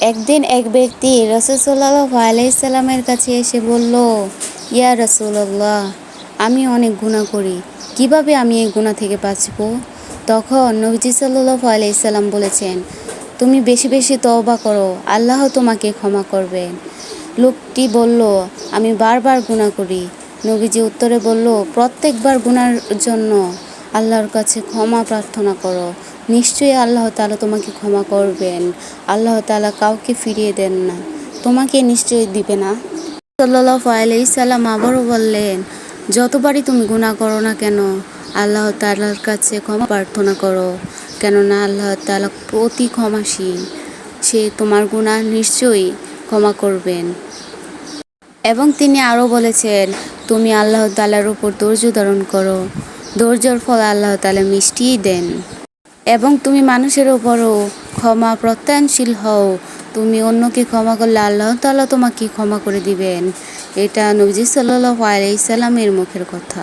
একদিন এক ব্যক্তি রাসূল সাল্লাল্লাহু আলাইহি সাল্লামের কাছে এসে বলল, ইয়া রাসূলুল্লাহ, আমি অনেক গুনাহ করি, কিভাবে আমি এই গুনাহ থেকে বাঁচব? তখন নবীজি সাল্লাল্লাহু আলাইহি সাল্লাম বলেছেন, তুমি বেশি বেশি তওবা করো, আল্লাহ তোমাকে ক্ষমা করবেন। লোকটি বলল, আমি বারবার গুনাহ করি। নবীজি উত্তরে বলল, প্রত্যেকবার গুনার জন্য আল্লাহর কাছে ক্ষমা প্রার্থনা করো, নিশ্চয়ই আল্লাহ তাআলা তোমাকে ক্ষমা করবেন। আল্লাহ তাআলা কাউকে ফিরিয়ে দেন না, তোমাকে নিশ্চয়ই দিবে না। সাল্লাল্লাহু আলাইহি সাল্লাম আবারও বললেন, যতবারই তুমি গুনাহ করো না কেন, আল্লাহ তাআলার কাছে ক্ষমা প্রার্থনা করো, কেননা আল্লাহ তাআলা অতি ক্ষমাশীল, সে তোমার গুনাহ নিশ্চয়ই ক্ষমা করবেন। এবং তিনি আরও বলেছেন, তুমি আল্লাহ তাআলার উপর ধৈর্য ধারণ করো, ধৈর্যের ফল আল্লাহ তাআলা মিষ্টিই দেন। এবং তুমি মানুষের উপরও ক্ষমা প্রত্যাশীল হও, তুমি অন্যকে ক্ষমা করলে আল্লাহ তাআলা তোমাকে ক্ষমা করে দিবেন। এটা নবীজি সাল্লাল্লাহু আলাইহি সাল্লামের মুখের কথা।